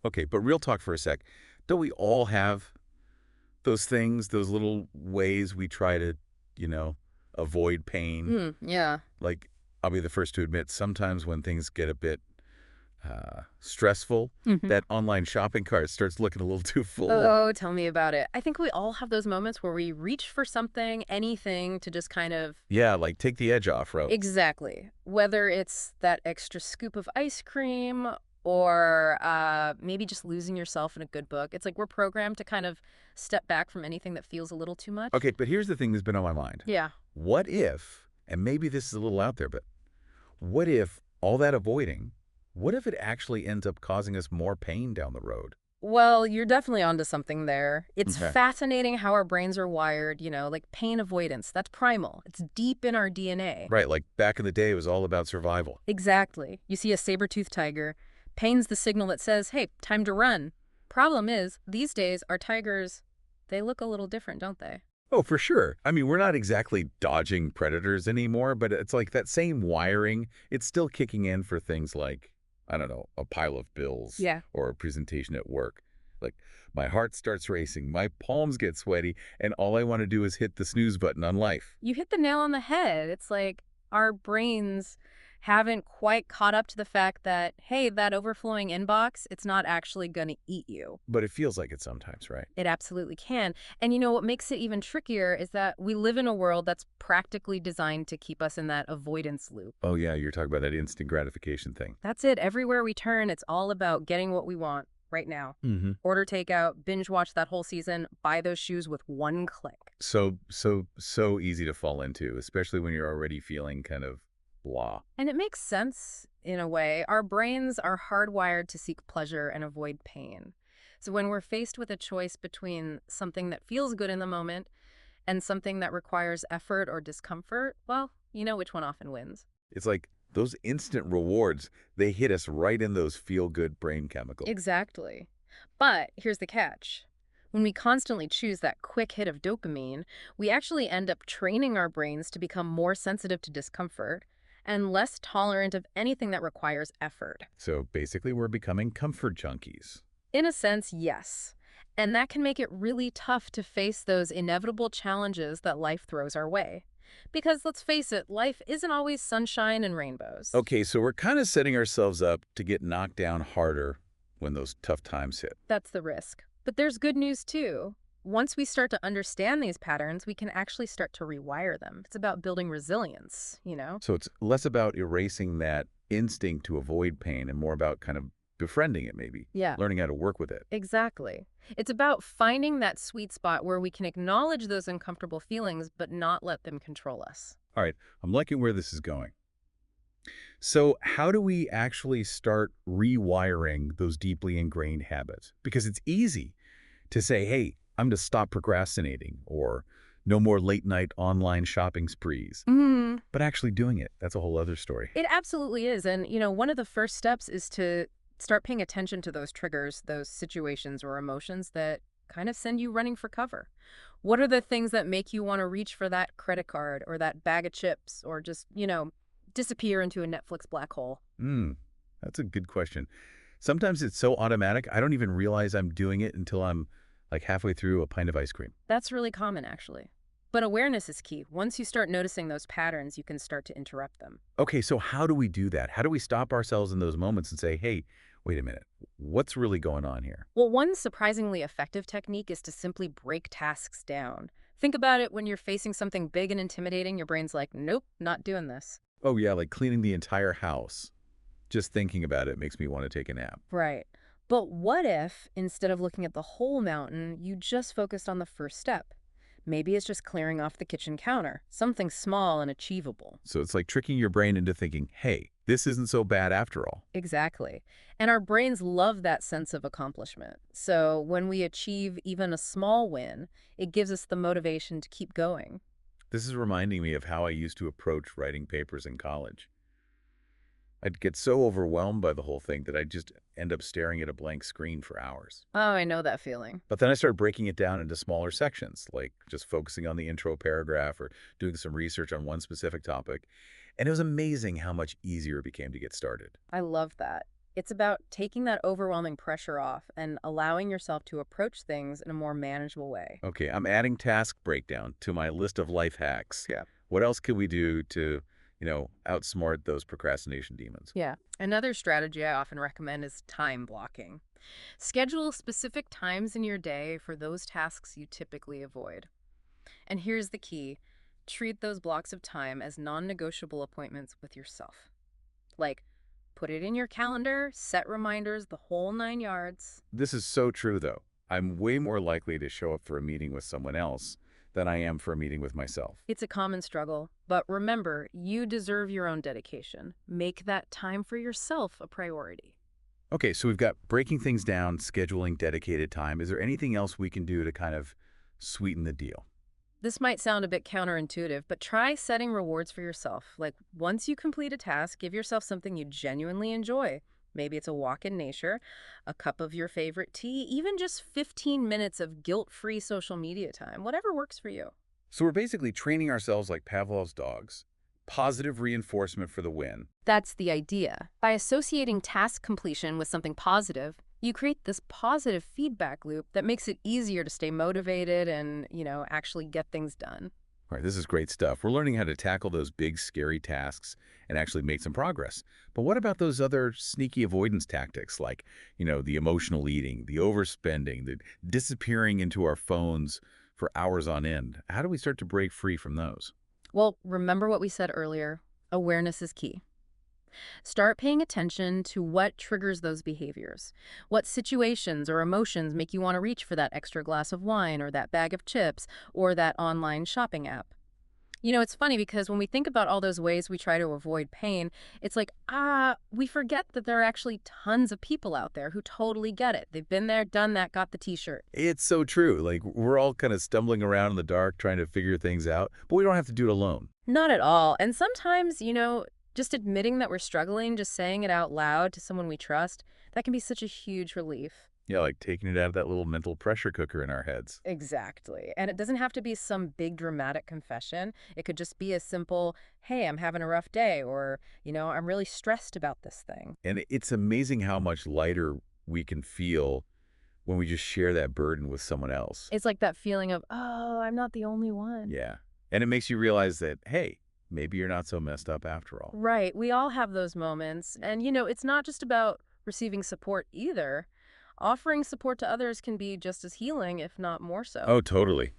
Okay, but real talk for a sec. Don't we all have those things, those little ways we try to, you know, avoid pain? Yeah. Like, I'll be the first to admit, sometimes when things get a bit stressful, hmm that online shopping cart starts looking a little too full. Oh, tell me about it. I think we all have those moments where we reach for something, anything to just kind of. Yeah, like take the edge off, right? Exactly. Whether it's that extra scoop of ice cream or maybe just losing yourself in a good book. It's like we're programmed to kind of step back from anything that feels a little too much. Okay, but here's the thing that's been on my mind. Yeah. What if, and maybe this is a little out there, but what if all that avoiding, what if it actually ends up causing us more pain down the road? Well, you're definitely onto something there. It's Okay. fascinating how our brains are wired, like pain avoidance. That's primal. It's deep in our DNA. Right, like back in the day, it was all about survival. Exactly. You see a saber-toothed tiger, pain's the signal that says, hey, time to run. Problem is, these days, our tigers, they look a little different, don't they? Oh, for sure. I mean, we're not exactly dodging predators anymore, but it's like that same wiring, it's still kicking in for things like, I don't know, a pile of bills Yeah. or a presentation at work. Like, my heart starts racing, my palms get sweaty, and all I want to do is hit the snooze button on life. You hit the nail on the head. It's like our brains haven't quite caught up to the fact that, hey, that overflowing inbox, it's not actually going to eat you. But it feels like it sometimes, right? It absolutely can. And what makes it even trickier is that we live in a world that's practically designed to keep us in that avoidance loop. Oh, yeah, you're talking about that instant gratification thing. That's it. Everywhere we turn, it's all about getting what we want right now. Mm-hmm. Order takeout, binge watch that whole season, buy those shoes with one click. So easy to fall into, especially when you're already feeling kind of blah. And it makes sense in a way. Our brains are hardwired to seek pleasure and avoid pain. So when we're faced with a choice between something that feels good in the moment and something that requires effort or discomfort, well, you know which one often wins. It's like those instant rewards, they hit us right in those feel-good brain chemicals. Exactly. But here's the catch. When we constantly choose that quick hit of dopamine, we actually end up training our brains to become more sensitive to discomfort and less tolerant of anything that requires effort. So basically, we're becoming comfort junkies. In a sense, yes. And that can make it really tough to face those inevitable challenges that life throws our way. Because let's face it, life isn't always sunshine and rainbows. Okay, so we're kind of setting ourselves up to get knocked down harder when those tough times hit. That's the risk. But there's good news too. Once we start to understand these patterns, we can actually start to rewire them. It's about building resilience. So it's less about erasing that instinct to avoid pain and more about kind of befriending it, maybe, Yeah, learning how to work with it. exactly. It's about finding that sweet spot where we can acknowledge those uncomfortable feelings but not let them control us. All right, I'm liking where this is going. So how do we actually start rewiring those deeply ingrained habits? Because it's easy to say, hey, I'm to stop procrastinating or no more late night online shopping sprees. But actually doing it, that's a whole other story. It absolutely is. And, one of the first steps is to start paying attention to those triggers, those situations or emotions that kind of send you running for cover. What are the things that make you want to reach for that credit card or that bag of chips or just, disappear into a Netflix black hole? Hmm, that's a good question. Sometimes it's so automatic, I don't even realize I'm doing it until I'm like halfway through a pint of ice cream. That's really common, actually. But awareness is key. Once you start noticing those patterns, you can start to interrupt them. Okay, so how do we do that? How do we stop ourselves in those moments and say, hey, wait a minute, what's really going on here? Well, one surprisingly effective technique is to simply break tasks down. Think about it when you're facing something big and intimidating, your brain's like, nope, not doing this. Oh, yeah, like cleaning the entire house. Just thinking about it makes me want to take a nap. Right. But what if, instead of looking at the whole mountain, you just focused on the first step? Maybe it's just clearing off the kitchen counter, something small and achievable. So it's like tricking your brain into thinking, hey, this isn't so bad after all. Exactly. And our brains love that sense of accomplishment. So when we achieve even a small win, it gives us the motivation to keep going. This is reminding me of how I used to approach writing papers in college. I'd get so overwhelmed by the whole thing that I'd just end up staring at a blank screen for hours. Oh, I know that feeling. But then I started breaking it down into smaller sections, like just focusing on the intro paragraph or doing some research on one specific topic. And it was amazing how much easier it became to get started. I love that. It's about taking that overwhelming pressure off and allowing yourself to approach things in a more manageable way. Okay, I'm adding task breakdown to my list of life hacks. Yeah. What else could we do to, outsmart those procrastination demons? Yeah. Another strategy I often recommend is time blocking. Schedule specific times in your day for those tasks you typically avoid. And here's the key: treat those blocks of time as non negotiable appointments with yourself. Like, put it in your calendar, set reminders, the whole 9 yards. This is so true, though. I'm way more likely to show up for a meeting with someone else than I am for a meeting with myself. It's a common struggle, but remember, you deserve your own dedication. Make that time for yourself a priority. Okay, so we've got breaking things down, scheduling dedicated time. Is there anything else we can do to kind of sweeten the deal? This might sound a bit counterintuitive, but try setting rewards for yourself. Like, once you complete a task, give yourself something you genuinely enjoy. Maybe it's a walk in nature, a cup of your favorite tea, even just 15 minutes of guilt-free social media time, whatever works for you. So we're basically training ourselves like Pavlov's dogs. Positive reinforcement for the win. That's the idea. By associating task completion with something positive, you create this positive feedback loop that makes it easier to stay motivated and, actually get things done. All right, this is great stuff. We're learning how to tackle those big, scary tasks and actually make some progress. But what about those other sneaky avoidance tactics like, the emotional eating, the overspending, the disappearing into our phones for hours on end? How do we start to break free from those? Well, remember what we said earlier. Awareness is key. Start paying attention to what triggers those behaviors. What situations or emotions make you want to reach for that extra glass of wine or that bag of chips or that online shopping app? It's funny because when we think about all those ways we try to avoid pain, it's like, we forget that there are actually tons of people out there who totally get it. They've been there, done that, got the t-shirt. It's so true. Like, we're all kind of stumbling around in the dark trying to figure things out, but we don't have to do it alone. Not at all. And sometimes, just admitting that we're struggling, just saying it out loud to someone we trust, that can be such a huge relief. Yeah, like taking it out of that little mental pressure cooker in our heads. Exactly. And it doesn't have to be some big dramatic confession. It could just be a simple, hey, I'm having a rough day, or, I'm really stressed about this thing. And it's amazing how much lighter we can feel when we just share that burden with someone else. It's like that feeling of, oh, I'm not the only one. Yeah. And it makes you realize that, hey, maybe you're not so messed up after all. Right. We all have those moments. And, it's not just about receiving support either. Offering support to others can be just as healing, if not more so. Oh, totally.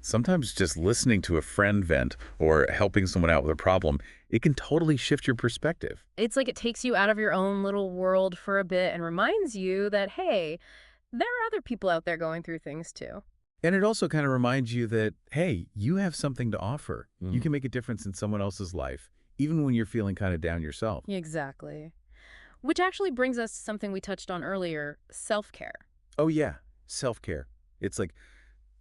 Sometimes just listening to a friend vent or helping someone out with a problem, it can totally shift your perspective. It's like it takes you out of your own little world for a bit and reminds you that, hey, there are other people out there going through things too. And it also kind of reminds you that, hey, you have something to offer. You can make a difference in someone else's life, even when you're feeling kind of down yourself. Exactly. Which actually brings us to something we touched on earlier, self-care. Oh, yeah, self-care. It's like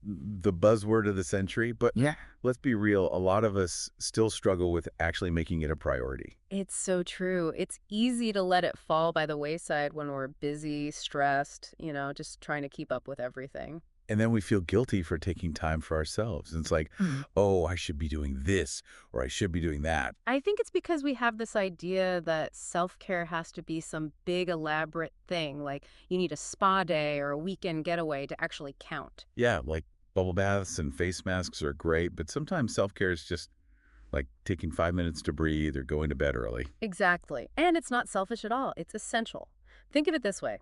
the buzzword of the century, but Yeah. let's be real, a lot of us still struggle with actually making it a priority. It's so true. It's easy to let it fall by the wayside when we're busy, stressed, just trying to keep up with everything. And then we feel guilty for taking time for ourselves. And it's like, oh, I should be doing this or I should be doing that. I think it's because we have this idea that self-care has to be some big, elaborate thing, like you need a spa day or a weekend getaway to actually count. Yeah, like bubble baths and face masks are great, but sometimes self-care is just like taking 5 minutes to breathe or going to bed early. Exactly. And it's not selfish at all. It's essential. Think of it this way.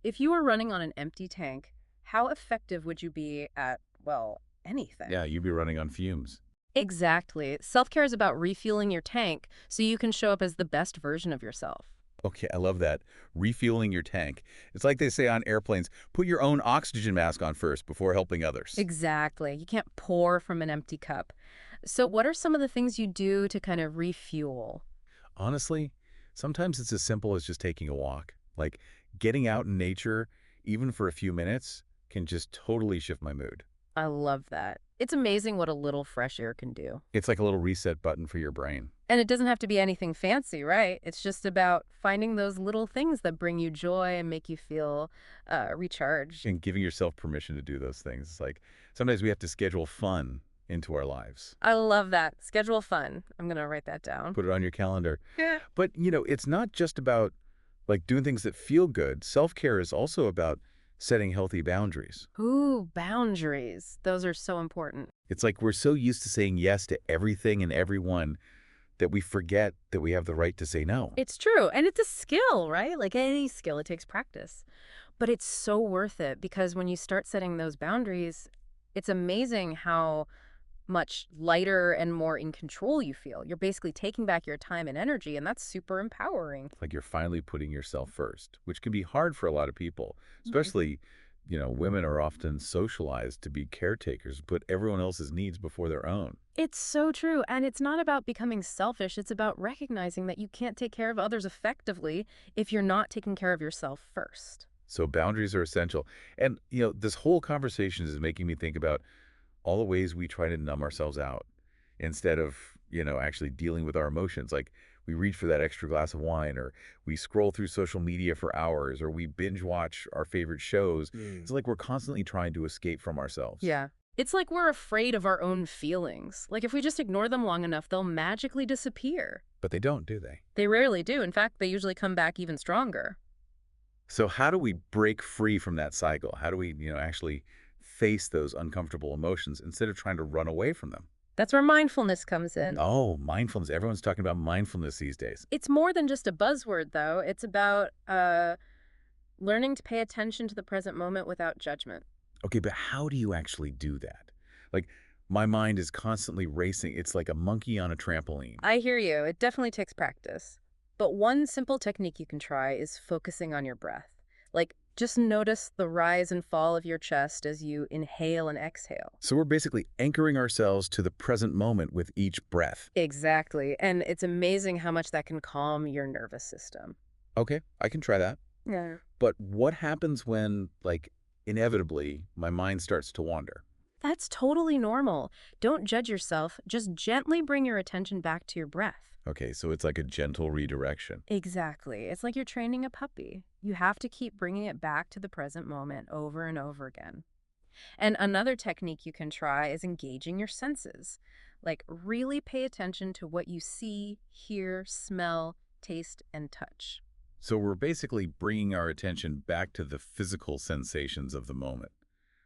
If you were running on an empty tank, how effective would you be at, well, anything? Yeah, you'd be running on fumes. Exactly. Self-care is about refueling your tank so you can show up as the best version of yourself. Okay, I love that. Refueling your tank. It's like they say on airplanes, put your own oxygen mask on first before helping others. Exactly. You can't pour from an empty cup. So what are some of the things you do to kind of refuel? Honestly, sometimes it's as simple as just taking a walk. Like getting out in nature, even for a few minutes, can just totally shift my mood. I love that. It's amazing what a little fresh air can do. It's like a little reset button for your brain. And it doesn't have to be anything fancy, right? It's just about finding those little things that bring you joy and make you feel recharged. And giving yourself permission to do those things. It's like sometimes we have to schedule fun into our lives. I love that. Schedule fun. I'm going to write that down. Put it on your calendar. Yeah. But, it's not just about like doing things that feel good. Self-care is also about setting healthy boundaries. Ooh, boundaries. Those are so important. It's like we're so used to saying yes to everything and everyone that we forget that we have the right to say no. It's true. And it's a skill, right? Like any skill, it takes practice. But it's so worth it because when you start setting those boundaries, it's amazing how much lighter and more in control you feel. You're basically taking back your time and energy, and that's super empowering. Like you're finally putting yourself first, which can be hard for a lot of people, Mhm. especially, women are often socialized to be caretakers, put everyone else's needs before their own. It's so true. And it's not about becoming selfish. It's about recognizing that you can't take care of others effectively if you're not taking care of yourself first. So boundaries are essential. And, this whole conversation is making me think about all the ways we try to numb ourselves out instead of, actually dealing with our emotions. Like we reach for that extra glass of wine, or we scroll through social media for hours, or we binge watch our favorite shows. It's like we're constantly trying to escape from ourselves. Yeah. It's like we're afraid of our own feelings. Like if we just ignore them long enough, they'll magically disappear. But they don't, do they? They rarely do. In fact, they usually come back even stronger. So how do we break free from that cycle? How do we, actually face those uncomfortable emotions instead of trying to run away from them? That's where mindfulness comes in. Oh, mindfulness. Everyone's talking about mindfulness these days. It's more than just a buzzword, though. It's about learning to pay attention to the present moment without judgment. Okay, but how do you actually do that? Like, my mind is constantly racing. It's like a monkey on a trampoline. I hear you. It definitely takes practice. But one simple technique you can try is focusing on your breath. Like, just notice the rise and fall of your chest as you inhale and exhale. So we're basically anchoring ourselves to the present moment with each breath. Exactly. And it's amazing how much that can calm your nervous system. Okay, I can try that. Yeah. But what happens when, like, inevitably my mind starts to wander? That's totally normal. Don't judge yourself. Just gently bring your attention back to your breath. Okay, so it's like a gentle redirection. Exactly. It's like you're training a puppy. You have to keep bringing it back to the present moment over and over again. And another technique you can try is engaging your senses. Like, really pay attention to what you see, hear, smell, taste, and touch. So we're basically bringing our attention back to the physical sensations of the moment,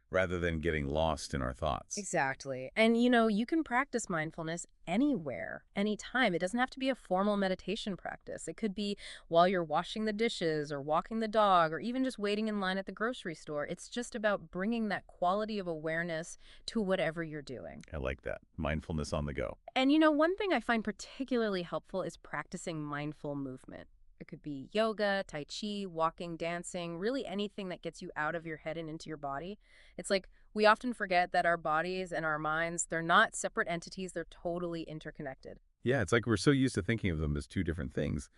rather than getting lost in our thoughts. Exactly. And you can practice mindfulness anywhere, anytime. It doesn't have to be a formal meditation practice. It could be while you're washing the dishes or walking the dog or even just waiting in line at the grocery store. It's just about bringing that quality of awareness to whatever you're doing. I like that. Mindfulness on the go. And one thing I find particularly helpful is practicing mindful movement. It could be yoga, tai chi, walking, dancing, really anything that gets you out of your head and into your body. It's like we often forget that our bodies and our minds, they're not separate entities, they're totally interconnected. Yeah, it's like we're so used to thinking of them as two different things,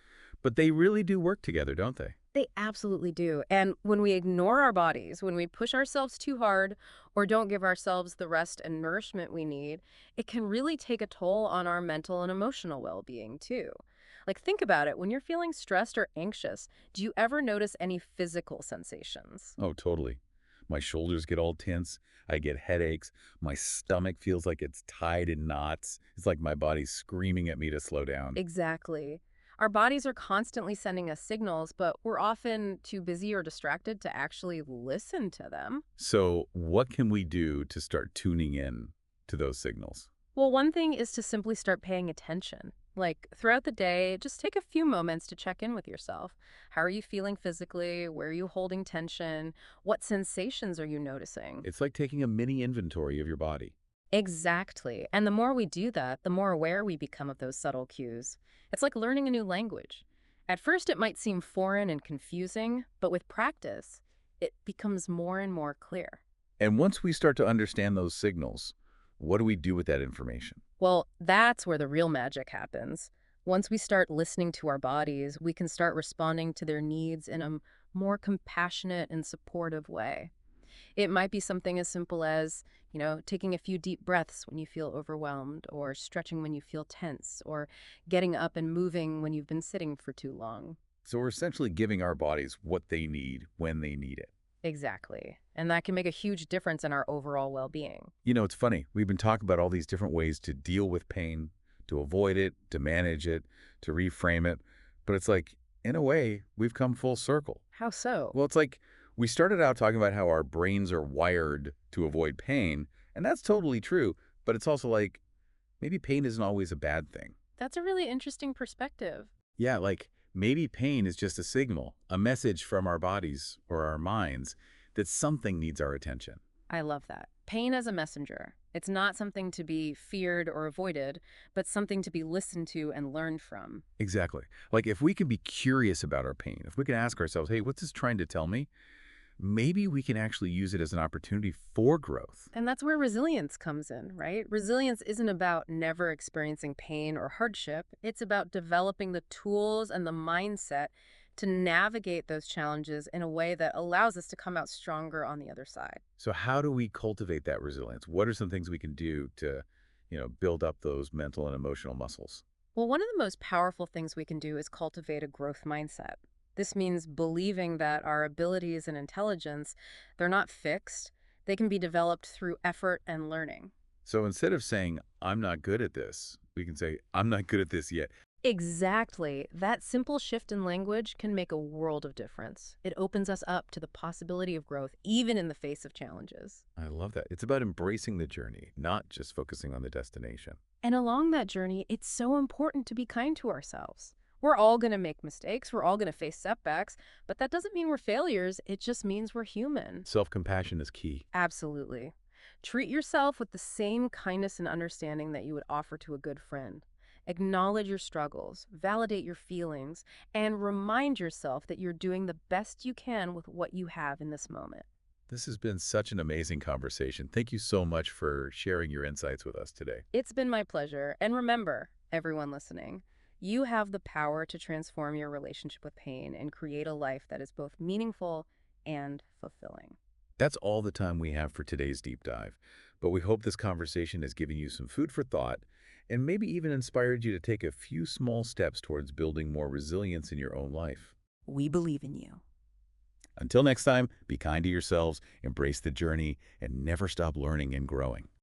but they really do work together, don't they? They absolutely do. And when we ignore our bodies, when we push ourselves too hard or don't give ourselves the rest and nourishment we need, it can really take a toll on our mental and emotional well-being too. Like think about it, when you're feeling stressed or anxious, do you ever notice any physical sensations? Oh, totally. My shoulders get all tense. I get headaches. My stomach feels like it's tied in knots. It's like my body's screaming at me to slow down. Exactly. Our bodies are constantly sending us signals, but we're often too busy or distracted to actually listen to them. So what can we do to start tuning in to those signals? Well, one thing is to simply start paying attention. Like throughout the day, just take a few moments to check in with yourself. How are you feeling physically? Where are you holding tension? What sensations are you noticing? It's like taking a mini inventory of your body. Exactly. And the more we do that, the more aware we become of those subtle cues. It's like learning a new language. At first, it might seem foreign and confusing, but with practice, it becomes more and more clear. And once we start to understand those signals, what do we do with that information? Well, that's where the real magic happens. Once we start listening to our bodies, we can start responding to their needs in a more compassionate and supportive way. It might be something as simple as, taking a few deep breaths when you feel overwhelmed, or stretching when you feel tense, or getting up and moving when you've been sitting for too long. So we're essentially giving our bodies what they need when they need it. Exactly. And that can make a huge difference in our overall well-being. It's funny. We've been talking about all these different ways to deal with pain, to avoid it, to manage it, to reframe it. But it's like in a way, we've come full circle. How so? Well, it's like we started out talking about how our brains are wired to avoid pain, and that's totally true, but it's also like maybe pain isn't always a bad thing. That's a really interesting perspective. Yeah, like maybe pain is just a signal, a message from our bodies or our minds that something needs our attention. I love that. Pain as a messenger. It's not something to be feared or avoided, but something to be listened to and learned from. Exactly. Like if we can be curious about our pain, if we can ask ourselves, hey, what's this trying to tell me? Maybe we can actually use it as an opportunity for growth. And that's where resilience comes in, right? Resilience isn't about never experiencing pain or hardship. It's about developing the tools and the mindset to navigate those challenges in a way that allows us to come out stronger on the other side. So how do we cultivate that resilience? What are some things we can do to, build up those mental and emotional muscles? Well, one of the most powerful things we can do is cultivate a growth mindset. This means believing that our abilities and intelligence, they're not fixed. They can be developed through effort and learning. So instead of saying, I'm not good at this, we can say, I'm not good at this yet. Exactly. That simple shift in language can make a world of difference. It opens us up to the possibility of growth, even in the face of challenges. I love that. It's about embracing the journey, not just focusing on the destination. And along that journey, it's so important to be kind to ourselves. We're all going to make mistakes. We're all going to face setbacks, but that doesn't mean we're failures. It just means we're human. Self-compassion is key. Absolutely. Treat yourself with the same kindness and understanding that you would offer to a good friend. Acknowledge your struggles, validate your feelings, and remind yourself that you're doing the best you can with what you have in this moment. This has been such an amazing conversation. Thank you so much for sharing your insights with us today. It's been my pleasure. And remember, everyone listening, you have the power to transform your relationship with pain and create a life that is both meaningful and fulfilling. That's all the time we have for today's deep dive, but we hope this conversation has given you some food for thought and maybe even inspired you to take a few small steps towards building more resilience in your own life. We believe in you. Until next time, be kind to yourselves, embrace the journey, and never stop learning and growing.